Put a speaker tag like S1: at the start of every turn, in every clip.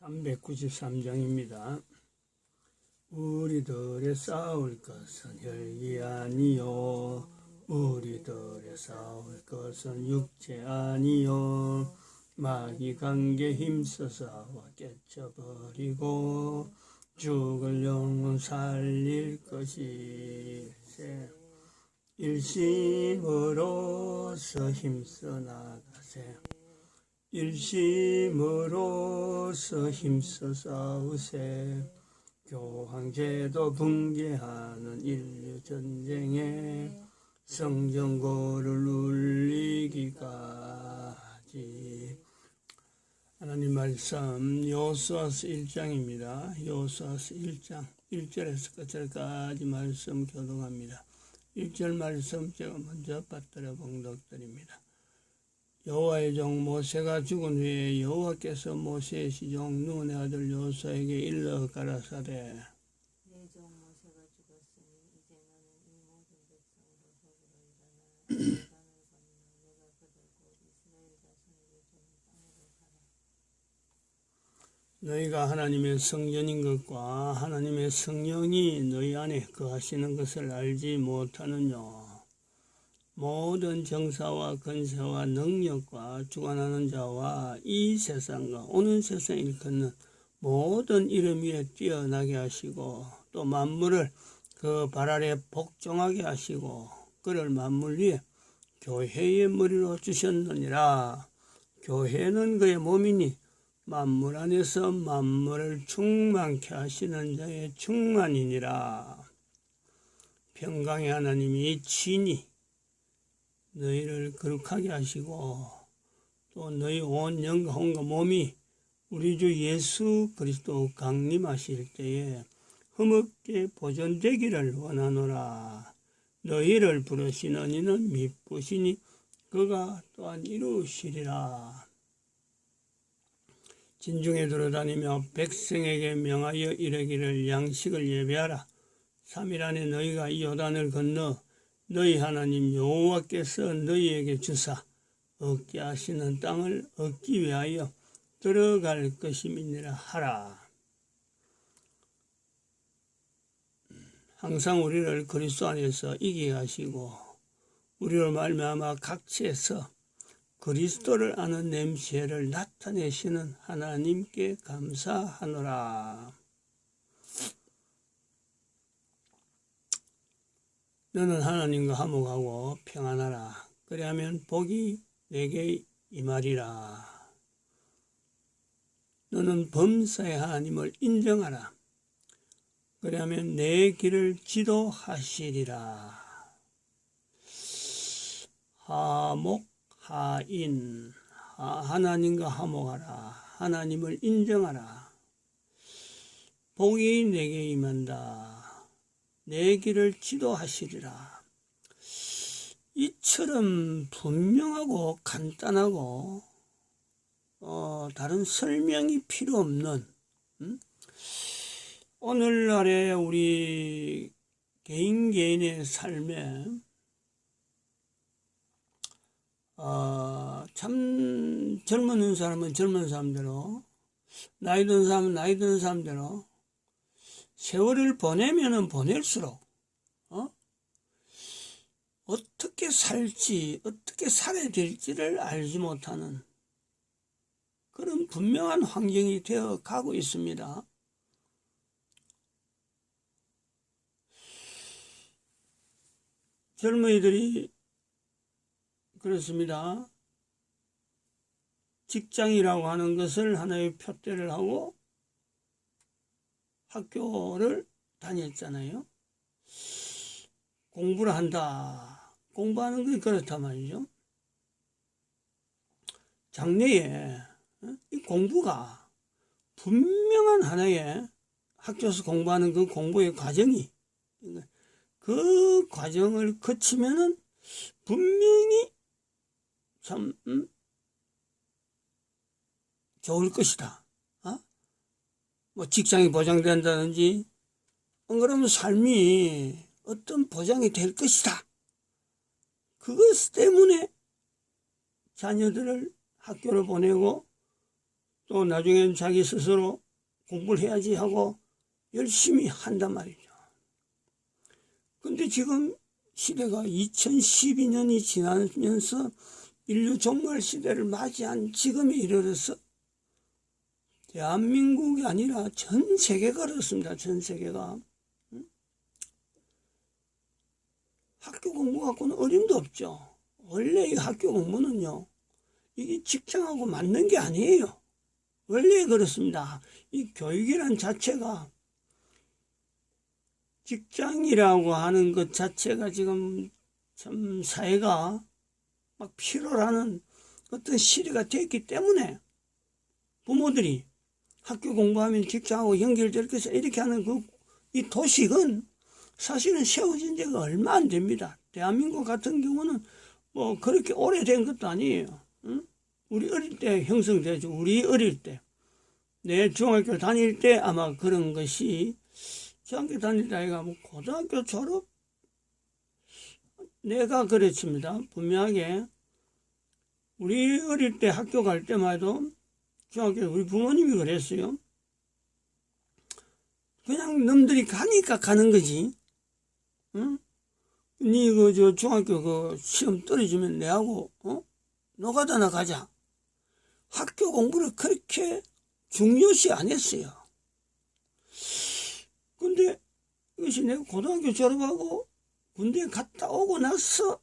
S1: 393장입니다. 우리들의 싸울 것은 혈기 아니요 우리들의 싸울 것은 육체 아니요 마귀 관계 힘써 싸워 깨쳐버리고 죽을 영혼 살릴 것이세. 일심으로서 힘써 나가세. 일심으로서 힘써 싸우세. 교황제도 붕괴하는 인류 전쟁에 성전고를 울리기까지. 하나님 말씀 여호수아서 1장입니다. 여호수아서 1장 1절에서 끝절까지 말씀 교독합니다. 1절 말씀 제가 먼저 받들어 봉독드립니다. 여호와의 종 모세가 죽은 후에 여호와께서 모세의 시종 눈의 아들 여호수아에게 일러 가라사대,
S2: 내 종 모세가 죽었으니 이제 너는 이 모든 백성으로 더불어 일어나 요단을 건너 내가 그들 곧 이스라엘 자손에게 준 땅으로 가라.
S1: 너희가 하나님의 성전인 것과 하나님의 성령이 너희 안에 거하시는 것을 알지 못하느냐. 모든 정사와 권세와 능력과 주관하는 자와 이 세상과 오는 세상을 일컫는 모든 이름 위에 뛰어나게 하시고 또 만물을 그 발 아래 복종하게 하시고 그를 만물 위에 교회의 머리로 주셨느니라. 교회는 그의 몸이니 만물 안에서 만물을 충만케 하시는 자의 충만이니라. 평강의 하나님이 친히 너희를 거룩하게 하시고 또 너희 온 영과 혼과 몸이 우리 주 예수 그리스도 강림하실 때에 흠없게 보존되기를 원하노라. 너희를 부르시는 이는 미쁘시니 그가 또한 이루시리라. 진중에 돌아다니며 백성에게 명하여 이르기를 양식을 예배하라. 3일 안에 너희가 이 요단을 건너 너희 하나님 여호와께서 너희에게 주사 얻게 하시는 땅을 얻기 위하여 들어갈 것임이니라 하라. 항상 우리를 그리스도 안에서 이기게 하시고 우리로 말미암아 각지에서 그리스도를 아는 냄새를 나타내시는 하나님께 감사하노라. 너는 하나님과 화목하고 평안하라. 그리하면 복이 내게 임하리라. 너는 범사의 하나님을 인정하라. 그리하면 내 길을 지도하시리라. 화목, 하인, 하나님과 화목하라. 하나님을 인정하라. 복이 내게 임한다. 내 길을 지도하시리라. 이처럼 분명하고 간단하고 다른 설명이 필요 없는 오늘날의 우리 개인의 삶에 참 젊은 사람은 젊은 사람대로 나이 든 사람은 나이 든 사람대로 세월을 보내면은 보낼수록 어떻게 살지 어떻게 살아야 될지를 알지 못하는 그런 분명한 환경이 되어 가고 있습니다. 젊은이들이 그렇습니다. 직장이라고 하는 것을 하나의 표대를 하고 학교를 다녔잖아요. 공부를 한다. 공부하는 게 그렇단 말이죠. 장래에 이 공부가 분명한 하나의 학교에서 공부하는 그 공부의 과정이 그 과정을 거치면은 분명히 참 좋을 것이다. 뭐 직장이 보장된다든지 그러면 삶이 어떤 보장이 될 것이다. 그것 때문에 자녀들을 학교를 보내고 또 또 나중엔 자기 스스로 공부를 해야지 하고 열심히 한단 말이죠. 근데 지금 시대가 2012년이 지나면서 인류 종말 시대를 맞이한 지금에 이르러서 대한민국이 아니라 전 세계가 그렇습니다. 전 세계가. 학교 공부 갖고는 어림도 없죠. 원래 이 학교 공부는요, 이게 직장하고 맞는 게 아니에요. 원래 그렇습니다. 이 교육이란 자체가 직장이라고 하는 것 자체가 지금 참 사회가 막 필요로 어떤 시대가 됐기 때문에 부모들이 학교 공부하면 직장하고 연결될 것이다 이렇게 하는 이 도식은 사실은 세워진 지가 얼마 안 됩니다. 대한민국 같은 경우는 뭐 그렇게 오래된 것도 아니에요. 응? 우리 어릴 때 형성되죠. 우리 어릴 때. 내 중학교 다닐 때 아마 그런 것이 중학교 다닐 때 아이가 뭐 고등학교 졸업? 내가 그랬습니다. 분명하게 우리 어릴 때 학교 갈 때만 해도 중학교 우리 부모님이 그랬어요. 그냥 놈들이 가니까 가는 거지. 응? 니 중학교 시험 떨어지면 내하고 노가다나 가자. 학교 공부를 그렇게 중요시 안 했어요. 근데 이것이 내가 고등학교 졸업하고 군대 갔다 오고 나서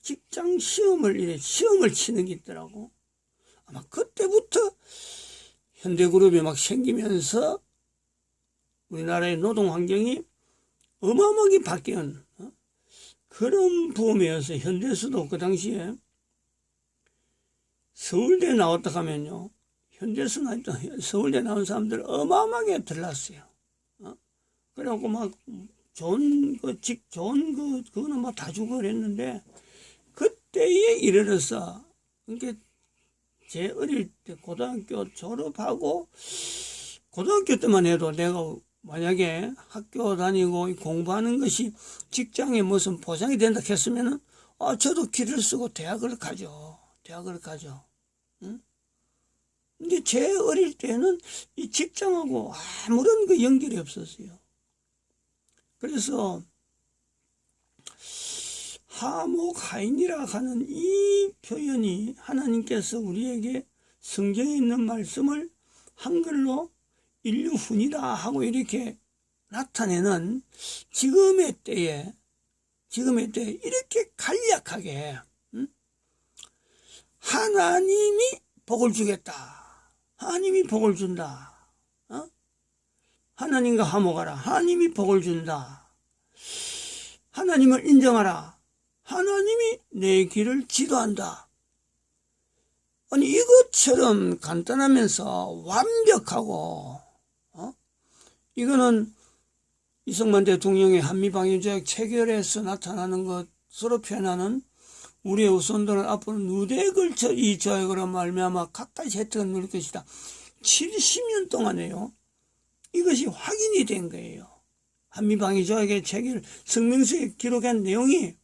S1: 직장 시험을 치는 게 있더라고. 아마 그때부터 현대그룹이 막 생기면서 우리나라의 노동 환경이 어마어마하게 바뀐 그런 부분이어서 현대수도 그 당시에 서울대 나왔다 하면요, 현대수 서울대 나온 사람들 어마어마하게 들났어요. 그래갖고 막 좋은 그거는 막 다 주고 그랬는데 그때에 이르러서 그러니까 제 어릴 때 고등학교 졸업하고 고등학교 때만 해도 내가 만약에 학교 다니고 공부하는 것이 직장에 무슨 보장이 된다 했으면은 저도 길을 쓰고 대학을 가죠. 응? 근데 제 어릴 때는 이 직장하고 아무런 그 연결이 없었어요. 그래서 하목하인이라 하는 이 표현이 하나님께서 우리에게 성경에 있는 말씀을 한글로 인류훈이다 하고 이렇게 나타내는 지금의 때에 이렇게 간략하게 하나님이 복을 주겠다. 하나님이 복을 준다. 하나님과 화목하라. 하나님이 복을 준다. 하나님을 인정하라. 하나님이 내 길을 지도한다. 아니 이것처럼 간단하면서 완벽하고 이거는 이승만 대통령의 한미방위조약 체결에서 나타나는 것으로 표현하는 우리의 후손들은 앞으로 누대에 걸쳐 이 조약으로 말미암아 각가지 혜택을 누릴 것이다. 70년 동안에요. 이것이 확인이 된 거예요. 한미방위조약의 체결 성명서에 기록한 내용이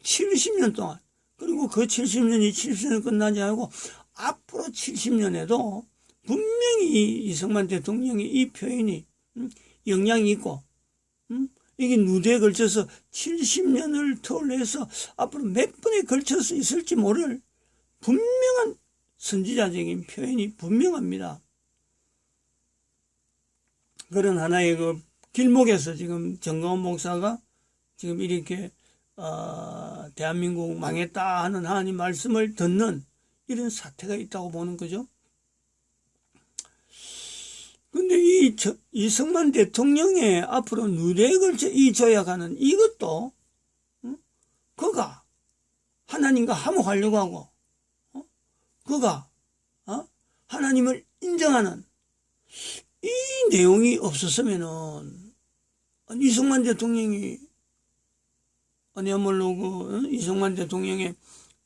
S1: 70년 동안, 그리고 그 70년이 70년 끝나지 않고 앞으로 70년에도 분명히 이승만 대통령의 이 표현이 영향이 있고 이게 누대에 걸쳐서 70년을 터울해서 앞으로 몇 번에 걸쳐서 있을지 모를 분명한 선지자적인 표현이 분명합니다. 그런 하나의 그 길목에서 지금 정가원 목사가 지금 이렇게 대한민국 망했다 하는 하나님 말씀을 듣는 이런 사태가 있다고 보는 거죠. 근데 이승만 대통령의 앞으로 누대에 걸쳐 이 조약하는 이것도 그가 하나님과 화목하려고 하고 그가 하나님을 인정하는 이 내용이 없었으면은 이승만 대통령이 아니야말로 이승만 대통령의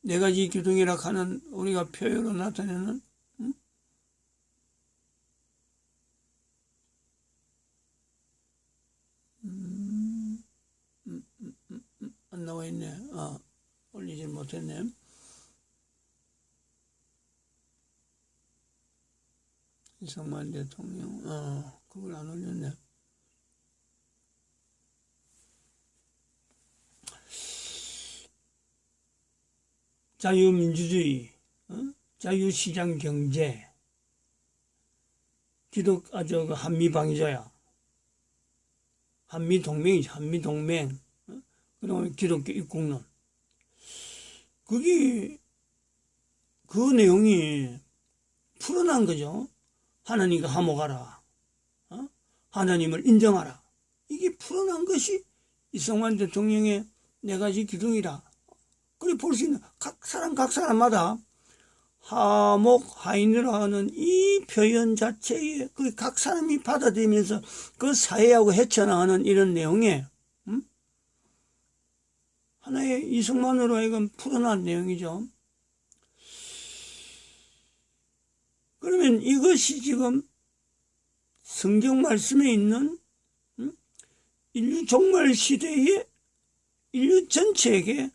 S1: 네 가지 기둥이라 하는 우리가 표현으로 나타내는 안 나와 있네. 올리질 못했네. 이승만 대통령, 그걸 안 올렸네. 자유민주주의, 자유시장 경제, 한미방위자야. 한미동맹이지, 한미동맹. 그다음에 기독교 입국론. 그 내용이 풀어난 거죠. 하나님과 화목하라. 하나님을 인정하라. 이게 풀어난 것이 이승만 대통령의 4가지 기둥이라. 그래 볼 수 있는 각 사람마다 화목, 하인이라는 이 표현 자체에 각 사람이 받아들이면서 그 사회하고 헤쳐나가는 이런 내용에 하나의 이승만으로 하여금 풀어난 내용이죠. 그러면 이것이 지금 성경 말씀에 있는 인류 종말 시대의 인류 전체에게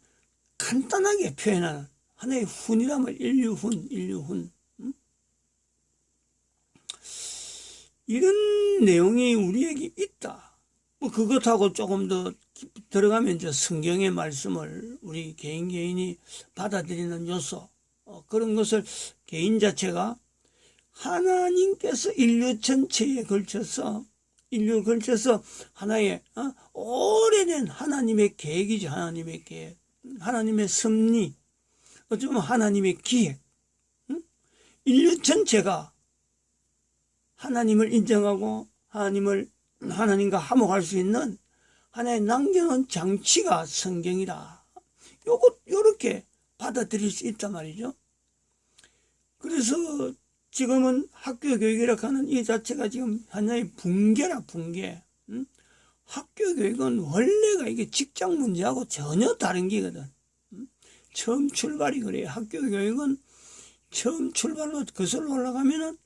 S1: 간단하게 표현하는 하나의 훈이라면 인류훈. 이런 내용이 우리에게 있다. 뭐 그것하고 조금 더 들어가면 이제 성경의 말씀을 우리 개인이 받아들이는 요소, 그런 것을 개인 자체가 하나님께서 인류 전체에 걸쳐서 하나의 오래된 하나님의 계획이죠. 하나님의 계획, 하나님의 섭리, 어쩌면 하나님의 기획. 인류 전체가 하나님을 인정하고 하나님과 화목할 수 있는 하나의 남겨놓은 장치가 성경이다. 요렇게 받아들일 수 있단 말이죠. 그래서 지금은 학교 교육이라고 하는 이 자체가 지금 하나의 붕괴라, 붕괴. 학교 교육은 원래가 이게 직장 문제하고 전혀 다른 게거든. 처음 출발이 그래요. 학교 교육은 처음 출발로 거슬러 올라가면은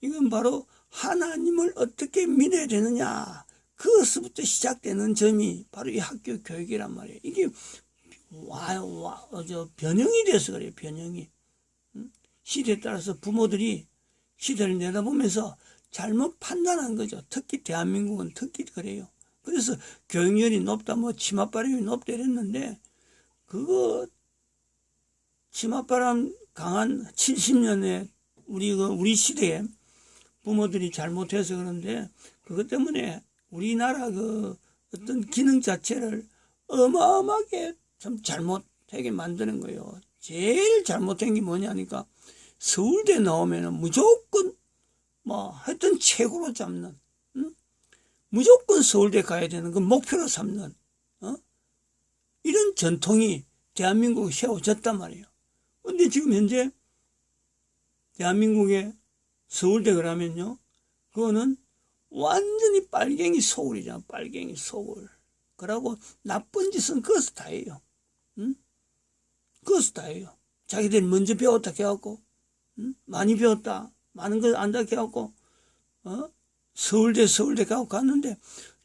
S1: 이건 바로 하나님을 어떻게 믿어야 되느냐. 그것부터 시작되는 점이 바로 이 학교 교육이란 말이에요. 이게 변형이 돼서 그래요. 변형이. 시대에 따라서 부모들이 시대를 내다보면서 잘못 판단한 거죠. 특히 대한민국은 특히 그래요. 그래서 교육열이 높다, 치맛바람이 높다 이랬는데, 그거 치맛바람 강한 70년에 우리 시대에 부모들이 잘못해서 그런데, 그것 때문에 우리나라 어떤 기능 자체를 어마어마하게 좀 잘못하게 만드는 거예요. 제일 잘못된 게 뭐냐니까, 서울대 나오면은 무조건 하여튼 최고로 잡는, 무조건 서울대 가야 되는 그 목표로 삼는, 이런 전통이 대한민국에 세워졌단 말이에요. 근데 지금 현재 대한민국에 서울대 그러면요, 그거는 완전히 빨갱이 소굴이잖아. 빨갱이 소굴. 그러고 나쁜 짓은 그것도 다 해요. 그것도 다 해요. 자기들이 먼저 배웠다 해갖고, 많이 배웠다, 많은 걸 안다 해갖고, 서울대 가고 갔는데,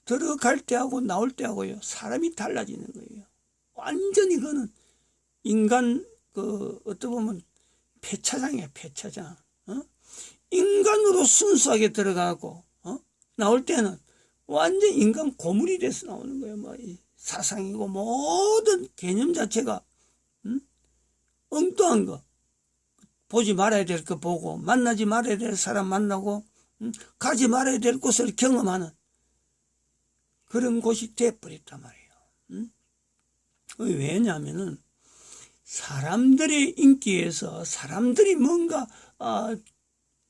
S1: 들어갈 때하고 나올 때하고요, 사람이 달라지는 거예요. 완전히 그거는 인간, 어떻게 보면 폐차장이야, 폐차장. 인간으로 순수하게 들어가고, 나올 때는 완전 인간 고물이 돼서 나오는 거예요. 이 사상이고 모든 개념 자체가, 엉뚱한 거. 보지 말아야 될 거 보고, 만나지 말아야 될 사람 만나고, 가지 말아야 될 곳을 경험하는 그런 곳이 돼버렸단 말이에요. 왜냐하면은 사람들의 인기에서 사람들이 뭔가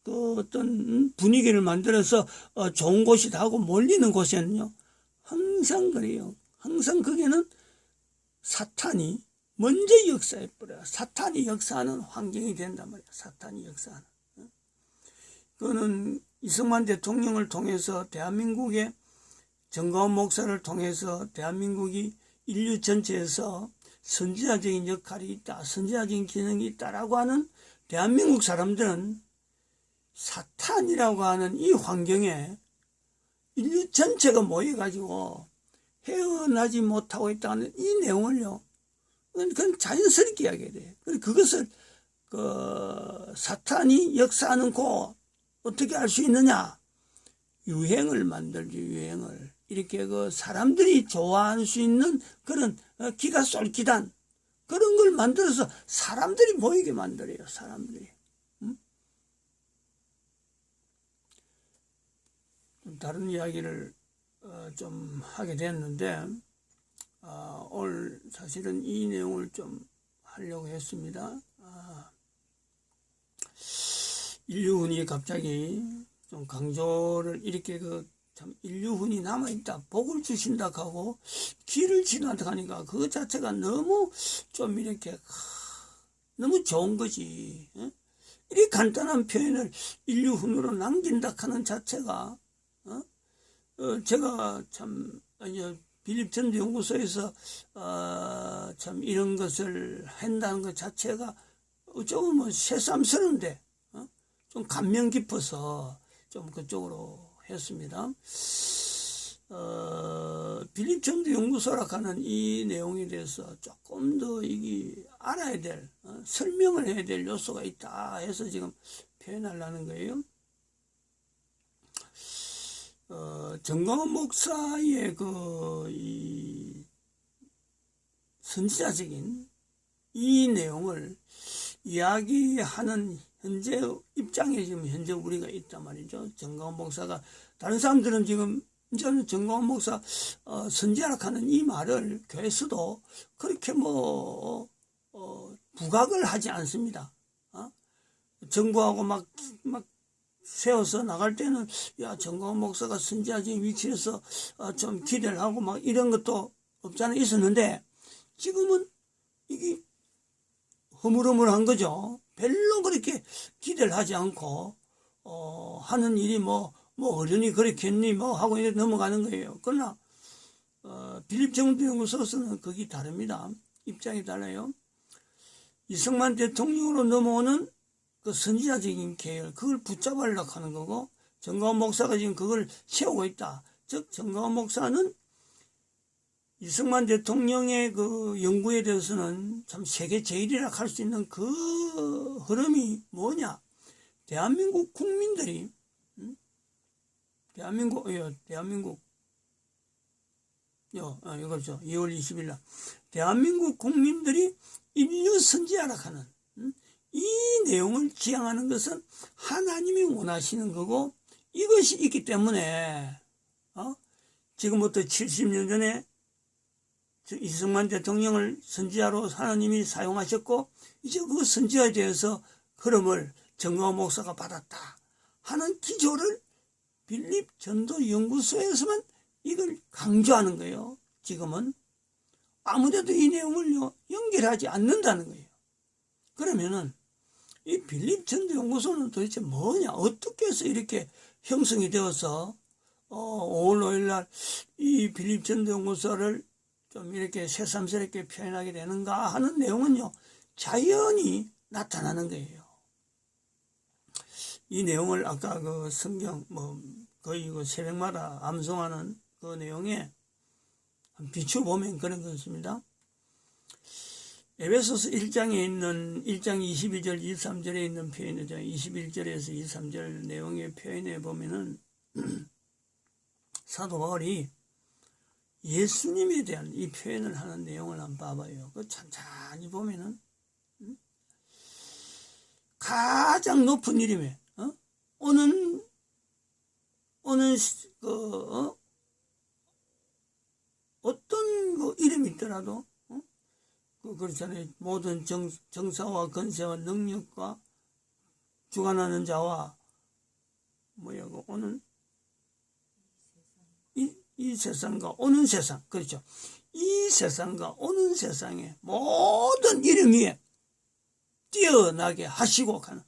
S1: 어떤 분위기를 만들어서 좋은 곳이다 하고 몰리는 곳에는요, 항상 그래요. 항상 거기는 사탄이 먼저 역사해버려요. 사탄이 역사하는 환경이 된단 말이에요. 사탄이 역사하는. 그거는 이승만 대통령을 통해서 대한민국의 정가원 목사를 통해서 대한민국이 인류 전체에서 선지자적인 역할이 있다, 선지자적인 기능이 있다라고 하는 대한민국 사람들은 사탄이라고 하는 이 환경에 인류 전체가 모여가지고 헤어나지 못하고 있다는 이 내용을요, 그건 자연스럽게 이야기해야 돼요. 그것을 사탄이 역사하는 곳, 어떻게 할 수 있느냐? 유행을 만들지, 유행을. 이렇게 그 사람들이 좋아할 수 있는 그런 기가 쏠기단 그런 걸 만들어서 사람들이 모이게 만들어요, 사람들이. 다른 이야기를 좀 하게 됐는데, 오늘 사실은 이 내용을 좀 하려고 했습니다. 인류훈이 갑자기 좀 강조를 이렇게 참 인류훈이 남아있다, 복을 주신다 하고 길을 지나가니까 그 자체가 너무 좀 이렇게 너무 좋은 거지. 이렇게 간단한 표현을 인류훈으로 남긴다 하는 자체가 제가 참 빌립 전도 연구소에서 참 이런 것을 한다는 것 자체가 조금 뭐 새삼스러운데 좀 감명 깊어서 좀 그쪽으로 했습니다. 빌립 전도 연구소라 하는 이 내용에 대해서 조금 더 이게 알아야 될 설명을 해야 될 요소가 있다 해서 지금 표현하려는 거예요. 정광훈 목사의 이 선지자적인 이 내용을 이야기하는 현재 입장에 지금 현재 우리가 있단 말이죠. 정광훈 목사가 다른 사람들은 지금 저는 정광훈 목사 선지자라 하는 이 말을 교회에서도 그렇게 부각을 하지 않습니다. 정부하고 막 세워서 나갈 때는 야 정광훈 목사가 선지자적인 위치에서 좀 기대를 하고 막 이런 것도 없잖아 있었는데 지금은 이게 허물허물한 거죠. 별로 그렇게 기대를 하지 않고 하는 일이 뭐 어른이 그렇겠니 뭐 하고 이렇게 넘어가는 거예요. 그러나 빌립 전도 연구소에서는 그게 다릅니다. 입장이 달라요. 이승만 대통령으로 넘어오는 그 선지자적인 계열 그걸 붙잡으려고 하는 거고 정광훈 목사가 지금 그걸 세우고 있다. 즉 정광훈 목사는 이승만 대통령의 그 연구에 대해서는 참 세계 제일이라 할 수 있는 그 흐름이 뭐냐? 대한민국 국민들이 이거죠. 2월 20일 날 대한민국 국민들이 인류 선지자라 하는 이 내용을 지향하는 것은 하나님이 원하시는 거고 이것이 있기 때문에 지금부터 70년 전에 이승만 대통령을 선지자로 하나님이 사용하셨고 이제 그 선지자에 대해서 흐름을 정광훈 목사가 받았다 하는 기조를 빌립 전도 연구소에서만 이걸 강조하는 거예요. 지금은 아무데도 이 내용을 연결하지 않는다는 거예요. 그러면은 이 빌립 전도 연구소는 도대체 뭐냐? 어떻게 해서 이렇게 형성이 되어서 5월 5일 날 이 빌립 전도 연구소를 좀 이렇게 새삼스럽게 표현하게 되는가 하는 내용은요, 자연히 나타나는 거예요. 이 내용을 아까 그 성경, 거의 그 새벽마다 암송하는 그 내용에 비추어보면 그런 것입니다. 에베소서 1장에 있는 1장 22절 23절에 있는 표현이죠. 21절에서 23절 내용의 표현에 보면은 사도 바울이 예수님에 대한 이 표현을 하는 내용을 한번 봐봐요. 그 찬찬히 보면은 가장 높은 이름에 오는 어떤 그 이름이 있더라도 그렇잖아요. 모든 정사와 건세와 능력과 주관하는 자와 오는 이 세상과 오는 세상, 그렇죠. 이 세상과 오는 세상의 모든 이름 위에 뛰어나게 하시고 가는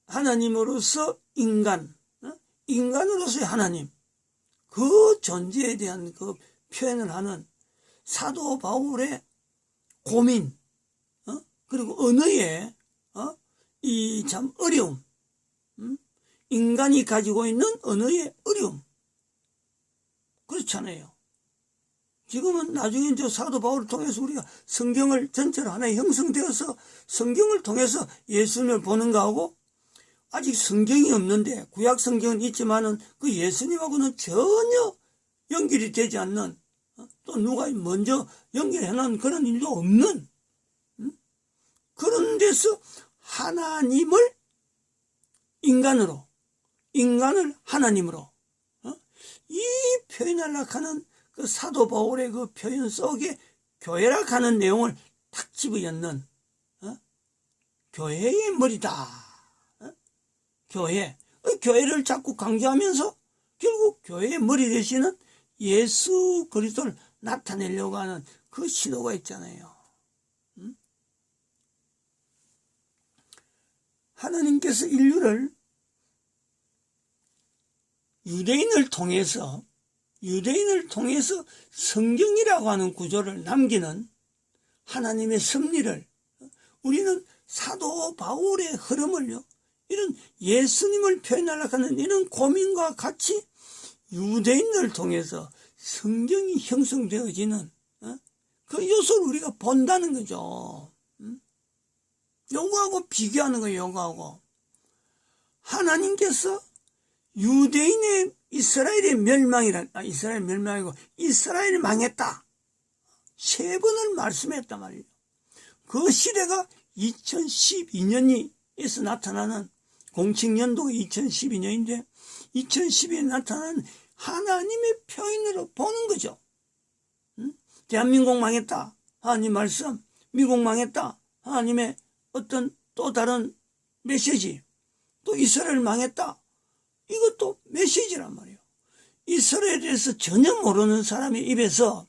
S1: 하나님으로서 인간으로서의 하나님, 그 존재에 대한 그 표현을 하는 사도 바울의 고민, 그리고 언어의 이 참 어려움, 인간이 가지고 있는 언어의 어려움, 그렇잖아요. 지금은 나중에 이제 사도 바울을 통해서 우리가 성경을 전체로 하나의 형성되어서 성경을 통해서 예수님을 보는 거하고, 아직 성경이 없는데 구약 성경은 있지만은 그 예수님하고는 전혀 연결이 되지 않는, 또 누가 먼저 연결해 놓은 그런 일도 없는, 그런 데서 하나님을 인간으로, 인간을 하나님으로, 이 표현하려고 하는 그 사도 바울의 그 표현 속에 교회라 하는 내용을 탁 집어넣는, 교회의 머리다. 교회를 자꾸 강조하면서 결국 교회의 머리 되시는 예수 그리스도를 나타내려고 하는 그 시도가 있잖아요. 하나님께서 인류를 유대인을 통해서 성경이라고 하는 구조를 남기는 하나님의 섭리를, 우리는 사도 바울의 흐름을요, 이런 예수님을 표현하려고 하는 이런 고민과 같이 유대인을 통해서 성경이 형성되어지는 그 요소를 우리가 본다는 거죠. 요거하고 비교하는 거예요. 요거하고 하나님께서 유대인의 이스라엘이 망했다 3번을 말씀했단 말이에요. 그 시대가 2012년에서 나타나는 공칙년도가 2012년인데 2012년에 나타나는 하나님의 표현으로 보는 거죠. 대한민국 망했다, 하나님 말씀. 미국 망했다, 하나님의 어떤 또 다른 메시지. 또 이스라엘 망했다, 이것도 메시지란 말이에요. 이스라엘에 대해서 전혀 모르는 사람의 입에서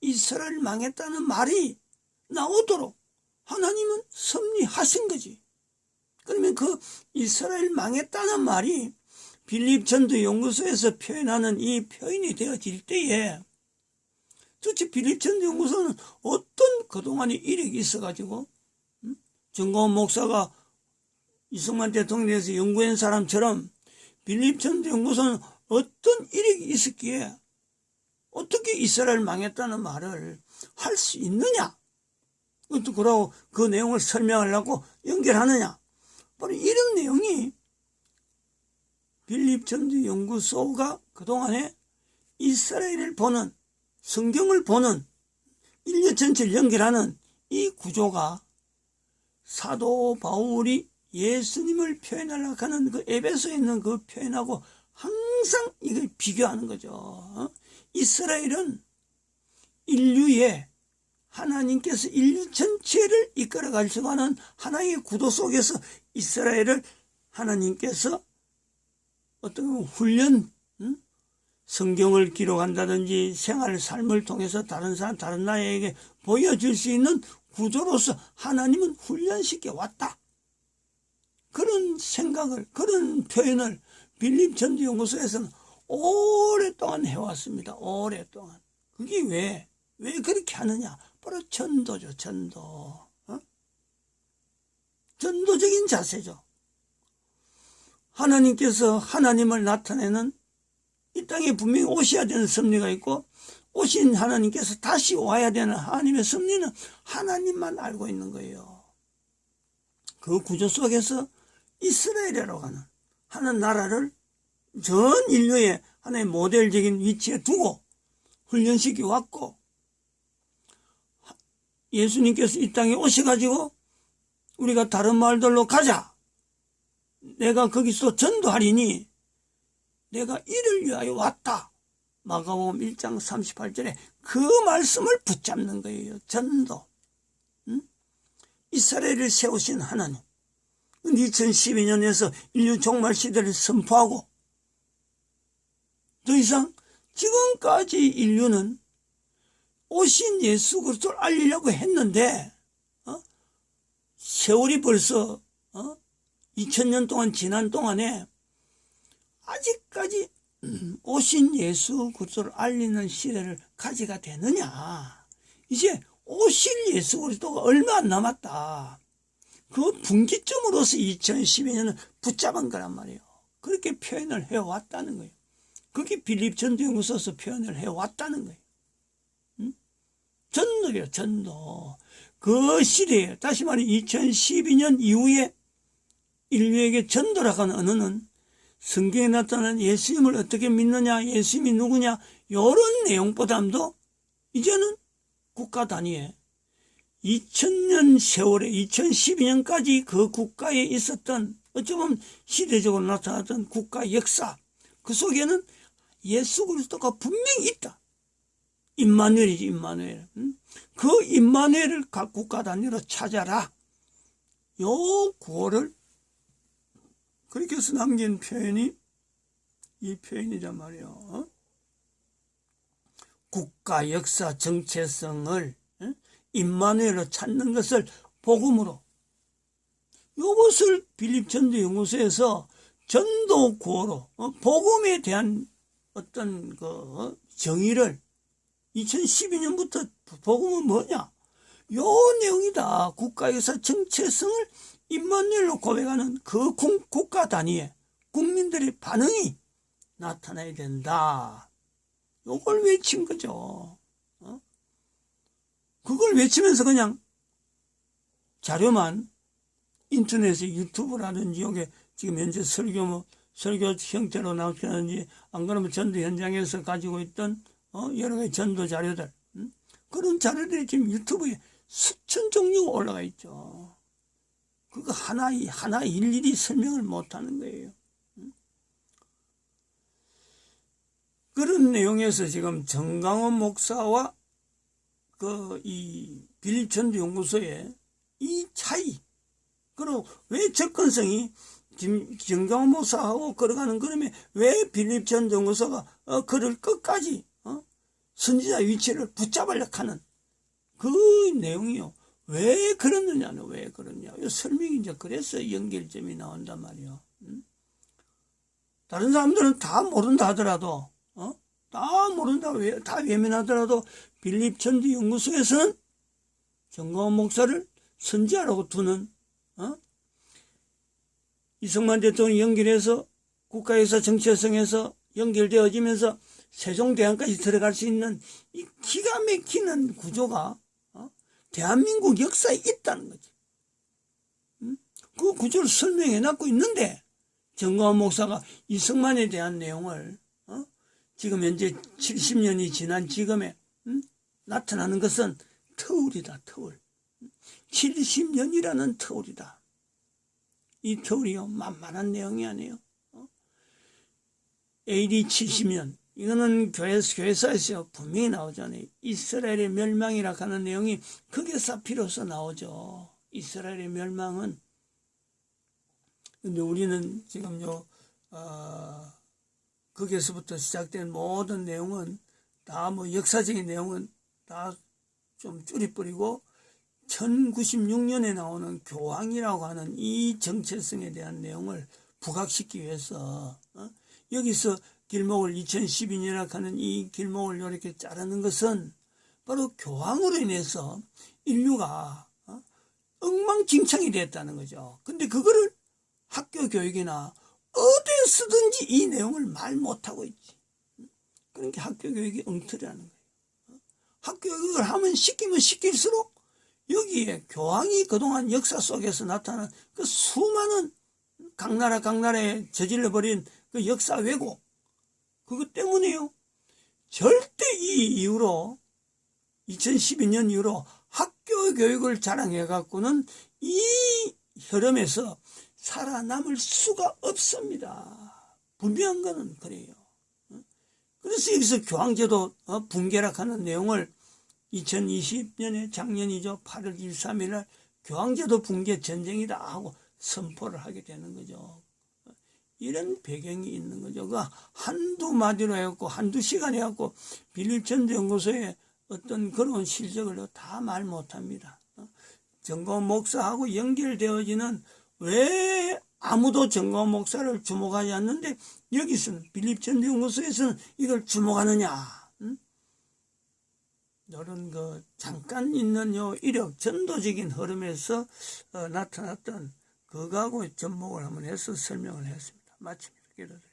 S1: 이스라엘 망했다는 말이 나오도록 하나님은 섭리하신 거지. 그러면 그 이스라엘 망했다는 말이 빌립전도연구소에서 표현하는 이 표현이 되어질 때에 도대체 빌립전도연구소는 어떤 그동안의 이력이 있어가지고 정광훈 목사가 이승만 대통령에서 연구한 사람처럼 빌립전도연구소는 어떤 이력이 있었기에 어떻게 이스라엘 망했다는 말을 할 수 있느냐, 그러고 그 내용을 설명하려고 연결하느냐. 바로 이런 내용이 빌립전도연구소가 그동안에 이스라엘을 보는, 성경을 보는, 인류 전체를 연결하는 이 구조가 사도 바울이 예수님을 표현하려고 하는 그 에베소에 있는 그 표현하고 항상 이걸 비교하는 거죠. 이스라엘은 인류의, 하나님께서 인류 전체를 이끌어 가시고 하는 하나의 구도 속에서 이스라엘을 하나님께서 어떤 훈련, 성경을 기록한다든지 생활 삶을 통해서 다른 사람, 다른 나라에게 보여줄 수 있는 구조로서 하나님은 훈련시켜 왔다. 그런 생각을, 그런 표현을 빌립전도연구소에서는 오랫동안 해왔습니다. 오랫동안. 그게 왜 그렇게 하느냐? 바로 전도죠, 전도. 전도적인 자세죠. 하나님께서 하나님을 나타내는, 이 땅에 분명히 오셔야 되는 섭리가 있고, 오신 하나님께서 다시 와야 되는 하나님의 섭리는 하나님만 알고 있는 거예요. 그 구조 속에서 이스라엘이라고 하는 나라를 전 인류의 하나의 모델적인 위치에 두고 훈련시켜 왔고, 예수님께서 이 땅에 오셔가지고 우리가 다른 마을들로 가자, 내가 거기서 전도하리니 내가 이를 위하여 왔다. 마가복음 1장 38절에 그 말씀을 붙잡는 거예요. 전도. 이스라엘을 세우신 하나님. 2012년에서 인류 종말 시대를 선포하고, 더 이상 지금까지 인류는 오신 예수 그리스도를 알리려고 했는데 세월이 벌써 2000년 동안 지난 동안에 아직까지 오신 예수 그리스도를 알리는 시대를 가지가 되느냐. 이제 오실 예수 그리스도가 얼마 안 남았다. 그 분기점으로서 2012년을 붙잡은 거란 말이에요. 그렇게 표현을 해왔다는 거예요. 그게 빌립전도연구소에서 표현을 해왔다는 거예요. 전도예요, 전도. 그 시대에, 다시 말해 2012년 이후에 인류에게 전도라고 하는 언어는 성경에 나타난 예수님을 어떻게 믿느냐, 예수님이 누구냐, 이런 내용보다도 이제는 국가 단위에 2000년 세월에 2012년까지 그 국가에 있었던 어쩌면 시대적으로 나타났던 국가 역사, 그 속에는 예수 그리스도가 분명히 있다. 임마누엘이지, 임마누엘. 그 임마누엘을 각 국가 단위로 찾아라. 요 구호를 그렇게 해서 남긴 표현이 이 표현이란 말이에요. 국가 역사 정체성을 임마누엘로 찾는 것을 복음으로, 이것을 빌립전도연구소에서 전도 구호로 복음에 대한 어떤 그 정의를 2012년부터 복음은 뭐냐? 요 내용이다. 국가역사 정체성을 임마누엘로 고백하는 그 국가 단위에 국민들의 반응이 나타나야 된다. 요걸 외친 거죠. 그걸 외치면서 그냥 자료만 인터넷에 유튜브라든지 여기 지금 현재 설교 형태로 나오는지 안 그러면 전도 현장에서 가지고 있던 여러 가지 전도 자료들, 그런 자료들이 지금 유튜브에 수천 종류가 올라가 있죠. 그거 하나 일일이 설명을 못하는 거예요. 그런 내용에서 지금 정강원 목사와 이 빌립전도연구소의 이 차이, 그리고 왜 접근성이 정강원 목사하고 걸어가는 그러면 왜 빌립전도연구소가 그를 끝까지 선지자 위치를 붙잡으려고 하는 그 내용이요. 왜 그러느냐는 왜 그러냐. 설명이 이제 그래서 연결점이 나온단 말이요. 다른 사람들은 다 모른다 하더라도, 다 모른다, 다 외면하더라도 빌립전도연구소에서는 정강원 목사를 선지자라고 두는, 이승만 대통령이 연결해서 국가역사 정체성에서 연결되어지면서 세종대왕까지 들어갈 수 있는 이 기가 막히는 구조가 대한민국 역사에 있다는 거지. 그 구조를 설명해 놨고 있는데 정강원 목사가 이승만에 대한 내용을 지금 현재 70년이 지난 지금에 나타나는 것은 터울이다. 터울. 70년이라는 터울이다. 이 터울이요, 만만한 내용이 아니에요. AD 70년, 이거는 교회사에서 분명히 나오잖아요. 이스라엘의 멸망이라 하는 내용이 거기서 비로소 나오죠. 이스라엘의 멸망은. 근데 우리는 지금 거기에서부터 시작된 모든 내용은 다 역사적인 내용은 다 좀 줄여버리고 1096년에 나오는 교황이라고 하는 이 정체성에 대한 내용을 부각시키기 위해서 여기서 길목을 2012년이라고 하는 이 길목을 이렇게 자르는 것은 바로 교황으로 인해서 인류가 엉망진창이 됐다는 거죠. 근데 그거를 학교 교육이나 어디에 쓰든지 이 내용을 말 못하고 있지. 그러니까 학교 교육이 엉터리라는 거예요. 학교 교육을 하면 시키면 시킬수록 여기에 교황이 그동안 역사 속에서 나타난 그 수많은 각 나라에 저질러버린 그 역사 왜곡, 그것 때문에요. 절대 이 이후로 2012년 이후로 학교 교육을 자랑해갖고는 이 흐름에서 살아남을 수가 없습니다. 분명한 거는 그래요. 그래서 여기서 교황제도 붕괴락하는 내용을 2020년에 작년이죠. 8월 23일 날 교황제도 붕괴 전쟁이다 하고 선포를 하게 되는 거죠. 이런 배경이 있는 거죠. 그 한두 마디로 해갖고 한두 시간 해갖고 빌립전도연구소의 어떤 그런 실적을 다 말 못합니다. 정강원 목사하고 연결되어지는 왜 아무도 정강원 목사를 주목하지 않는데 여기서는 빌립전도연구소에서는 이걸 주목하느냐. 이런 잠깐 있는 이력 전도적인 흐름에서 나타났던 그거하고 접목을 한번 해서 설명을 했습니다. 마칩니다. 기도드립니다.